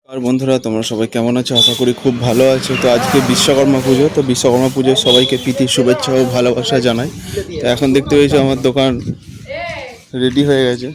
আর বন্ধুরা, তোমরা সবাই কেমন আছো? আশা করি খুব ভালো আছো। তো আজকে বিশ্বকর্মা পুজো, তো বিশ্বকর্মা পুজোয় সবাইকে প্রীতি শুভেচ্ছা ও ভালোবাসা জানাই। তো এখন দেখতে পেয়েছো আমার দোকান রেডি হয়ে গেছে।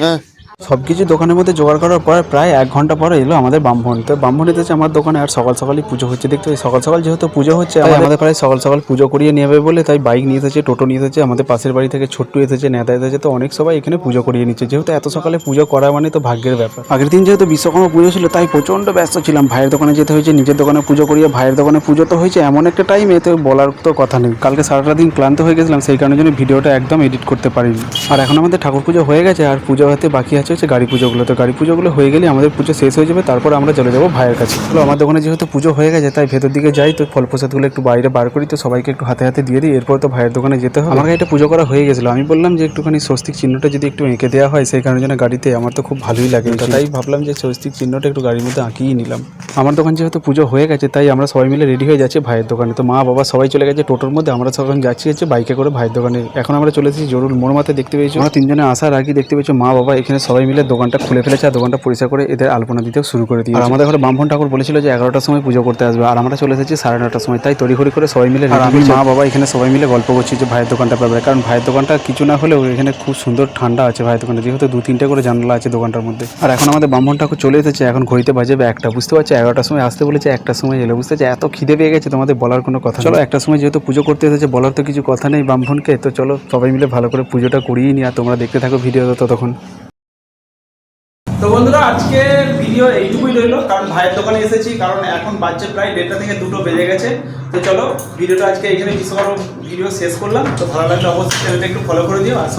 হ্যাঁ, সব কিছু দোকানের মধ্যে জোগাড় করার পর প্রায় 1 ঘন্টা পরে এলো আমাদের ব্রাহ্মণ। তো ব্রাহ্মণ এসেছে আমার দোকানে, আর সকাল সকালই পুজো হচ্ছে। দেখতে সকাল সকাল যেহেতু পুজো হচ্ছে, আমাদের প্রায় সকাল সকাল পুজো করিয়ে নেবে বলে তাই বাইক নিয়ে এসেছে, টোটো নিয়ে এসেছে। আমাদের পাশের বাড়ি থেকে ছোট্টু এসেছে, নেতা এসেছে। তো অনেক সবাই এখানে পুজো করিয়ে নিচ্ছে। যেহেতু এত সকালে পুজো করা মানে তো ভাগ্যের ব্যাপার। আগের দিন যেহেতু বিশ্বকর্মা পুজো ছিল তাই প্রচণ্ড ব্যস্ত ছিলাম। ভাইয়ের দোকানে যেতে হয়েছে, নিজের দোকানে পুজো করিয়ে ভাইয়ের দোকানে পুজো তো হয়েছে এমন একটা টাইমে, তো বলার তো কথা নেই। কালকে সারাটা দিন ক্লান্ত হয়ে গেছিলাম, সেই কারণে জন্য ভিডিওটা একদম এডিট করতে পারিনি। আর এখন আমাদের ঠাকুর পুজো হয়ে গেছে, আর পুজো হতে বাকি আছে হচ্ছে গাড়ি পুজোগুলো। তো গাড়ি পুজোগুলো হয়ে গেলে আমাদের পুজো শেষ হয়ে যাবে, তারপর আমরা চলে যাবো ভাইয়ের কাছে। তো আমার দোকানে যেহেতু পুজো হয়ে গেছে তাই ভেতর দিকে যাই, তো ফল প্রসাদগুলো একটু বাইরে বার করি, তো সবাইকে একটু হাতে হাতে দিয়ে দিই। এরপর তো ভাইয়ের দোকানে যেতে হবে। আমার গাড়িটা পুজো করা হয়ে গেছিলো, আমি বললাম যে একটুখানি স্বস্তিক চিহ্নটা যদি একটু এঁকে দেওয়া হয়, সেই কারণে যেন গাড়িতে আমার তো খুব ভালোই লাগে। তাই ভাবলাম যে স্বস্তিক চিহ্নটা একটু গাড়ির মধ্যে আঁকিয়ে নিলাম। আমার দোকান যেহেতু পুজো হয়ে গেছে তাই আমরা সবাই মিলে রেডি হয়ে যাচ্ছি ভাইয়ের দোকানে। তো মা বাবা সবাই চলে গেছে টোটোর মধ্যে, আমরা সবাই যাচ্ছি হচ্ছে বাইকে করে ভাইয়ের দোকানে। এখন আমরা চলে এসেছি জরুল মোড় মাথায়। দেখতে পেয়েছো আমরা তিনজনে আসার আগে দেখতে পেয়েছো মা বাবা এখানে সবাই মিলে দোকানটা খুলে ফেলেছে, আর দোকানটা পরিষ্কার করে এদের আলপনা দিতেও শুরু করে দিয়েছে। আর আমাদের ঘরে ব্রাহ্মণ ঠাকুর বলেছিল যে 11টার সময় পুজো করতে আসবে, আর আমরা চলে এসেছি 9:30টার সময়। তাই তড়িঘড়ি করে সবাই মিলে, আর আমি মা বাবা এখানে সবাই মিলে গল্প করছি যে ভাইয়ের দোকানটার ব্যাপারে। কারণ ভাইয়ের দোকানটা কিছু না হলেও এখানে খুব সুন্দর ঠান্ডা আছে ভাইয়ের দোকানটা, যেহেতু 2-3টে করে জানলা আছে দোকানটার মধ্যে। আর এখন আমাদের ব্রাহ্মণ ঠাকুর চলে এসেছে, এখন ঘড়িতে বাজে 1টা। বুঝতে পারছি 11টার সময় আসতে বলেছে, 1টার সময় এলো। বুঝতে পারছি এত খিদে পেয়ে গেছে তোমাদের বলার কোনো কথা। চলো 1টার সময় যেহেতু পুজো করতে এসেছে, বলার তো কিছু কথা নেই ব্রাহ্মণকে। তো চলো সবাই মিলে ভালো করে পুজোটা করিয়ে নিই, আর তোমরা দেখতে থাকো ভিডিওটা ততক্ষণ। তো বন্ধুরা, আজকে ভিডিও এইটুকুই রইলো, কারণ ভাইয়ের দোকানে এসেছি, কারণ এখন বাজছে প্রায় 1:30 থেকে 2টো বেজে গেছে। তো চলো ভিডিওটা আজকে এখানে বিশ্বকর্মা ভিডিও শেষ করলাম। তো ভালো লাগলে অবশ্যই চ্যানেলটা একটু ফলো করে দিও। আর